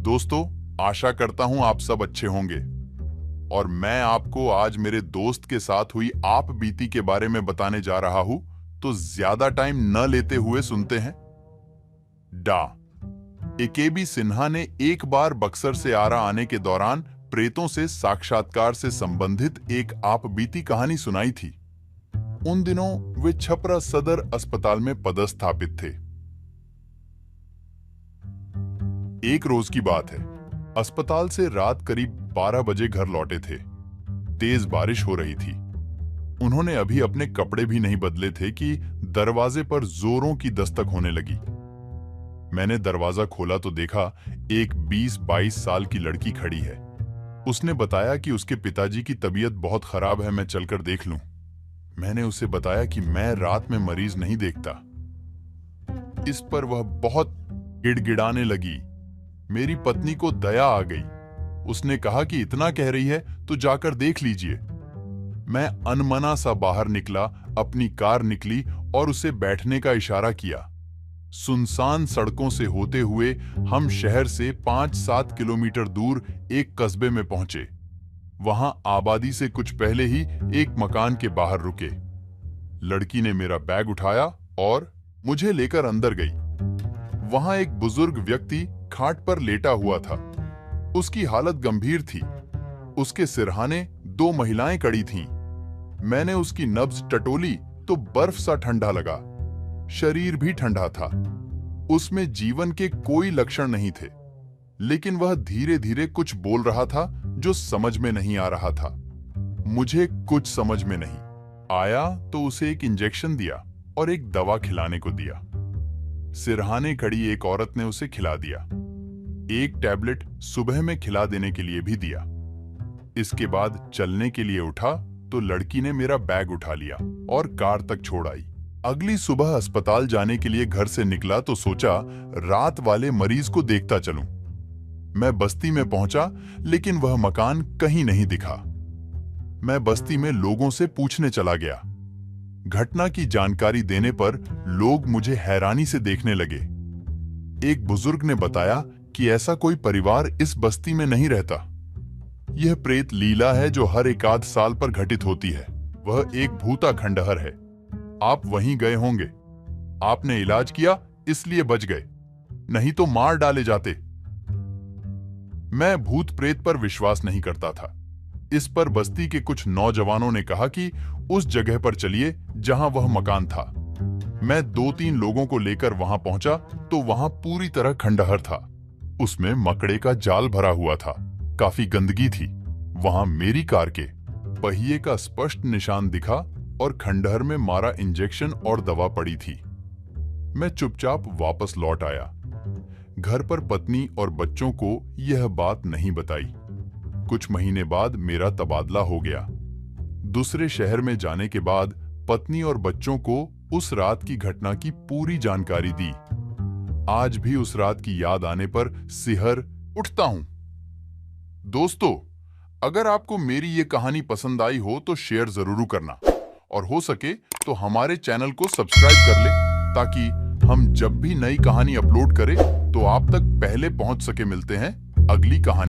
दोस्तों, आशा करता हूं आप सब अच्छे होंगे और मैं आपको आज मेरे दोस्त के साथ हुई आप बीती के बारे में बताने जा रहा हूं, तो ज्यादा टाइम न लेते हुए सुनते हैं। डा एकेबी सिन्हा ने एक बार बक्सर से आरा आने के दौरान प्रेतों से साक्षात्कार से संबंधित एक आप बीती कहानी सुनाई थी। उन दिनों वे छपरा सदर अस्पताल में पदस्थापित थे। एक रोज की बात है, अस्पताल से रात करीब 12 बजे घर लौटे थे। तेज बारिश हो रही थी। उन्होंने अभी अपने कपड़े भी नहीं बदले थे कि दरवाजे पर जोरों की दस्तक होने लगी। मैंने दरवाजा खोला तो देखा एक 20-22 साल की लड़की खड़ी है। उसने बताया कि उसके पिताजी की तबीयत बहुत खराब है, मैं चलकर देख लूं। मैंने उसे बताया कि मैं रात में मरीज नहीं देखता। इस पर वह बहुत गिड़गिड़ाने लगी। मेरी पत्नी को दया आ गई। उसने कहा कि इतना कह रही है तो जाकर देख लीजिए। मैं अनमना सा बाहर निकला, अपनी कार निकली और उसे बैठने का इशारा किया। सुनसान सड़कों से होते हुए हम शहर से 5-7 किलोमीटर दूर एक कस्बे में पहुंचे। वहां आबादी से कुछ पहले ही एक मकान के बाहर रुके। लड़की ने मेरा बैग उठाया और मुझे लेकर अंदर गई। वहां एक बुजुर्ग व्यक्ति खाट पर लेटा हुआ था। उसकी हालत गंभीर थी। उसके सिरहाने 2 महिलाएं खड़ी थीं। मैंने उसकी नब्ज टटोली तो बर्फ सा ठंडा लगा। शरीर भी ठंडा था। उसमें जीवन के कोई लक्षण नहीं थे, लेकिन वह धीरे धीरे कुछ बोल रहा था जो समझ में नहीं आ रहा था। मुझे कुछ समझ में नहीं आया तो उसे एक इंजेक्शन दिया और एक दवा खिलाने को दिया। सिरहाने खड़ी एक औरत ने उसे खिला दिया। एक टैबलेट सुबह में खिला देने के लिए भी दिया। इसके बाद चलने के लिए उठा तो लड़की ने मेरा बैग उठा लिया और कार तक छोड़ आई। अगली सुबह अस्पताल जाने के लिए घर से निकला तो सोचा रात वाले मरीज को देखता चलूं। मैं बस्ती में पहुंचा, लेकिन वह मकान कहीं नहीं दिखा। मैं बस्ती में लोगों से पूछने चला गया। घटना की जानकारी देने पर लोग मुझे हैरानी से देखने लगे। एक बुजुर्ग ने बताया कि ऐसा कोई परिवार इस बस्ती में नहीं रहता। यह प्रेत लीला है जो हर एकाध साल पर घटित होती है। वह एक भूता खंडहर है। आप वहीं गए होंगे। आपने इलाज किया इसलिए बच गए, नहीं तो मार डाले जाते। मैं भूत प्रेत पर विश्वास नहीं करता था। इस पर बस्ती के कुछ नौजवानों ने कहा कि उस जगह पर चलिए जहां वह मकान था। मैं 2-3 लोगों को लेकर वहां पहुंचा तो वहां पूरी तरह खंडहर था। उसमें मकड़े का जाल भरा हुआ था। काफी गंदगी थी। वहां मेरी कार के पहिए का स्पष्ट निशान दिखा और खंडहर में मारा इंजेक्शन और दवा पड़ी थी। मैं चुपचाप वापस लौट आया। घर पर पत्नी और बच्चों को यह बात नहीं बताई। कुछ महीने बाद मेरा तबादला हो गया। दूसरे शहर में जाने के बाद पत्नी और बच्चों को उस रात की घटना की पूरी जानकारी दी। आज भी उस रात की याद आने पर सिहर उठता हूं। दोस्तों, अगर आपको मेरी ये कहानी पसंद आई हो तो शेयर जरूर करना और हो सके तो हमारे चैनल को सब्सक्राइब कर ले, ताकि हम जब भी नई कहानी अपलोड करें तो आप तक पहले पहुंच सके। मिलते हैं अगली कहानी।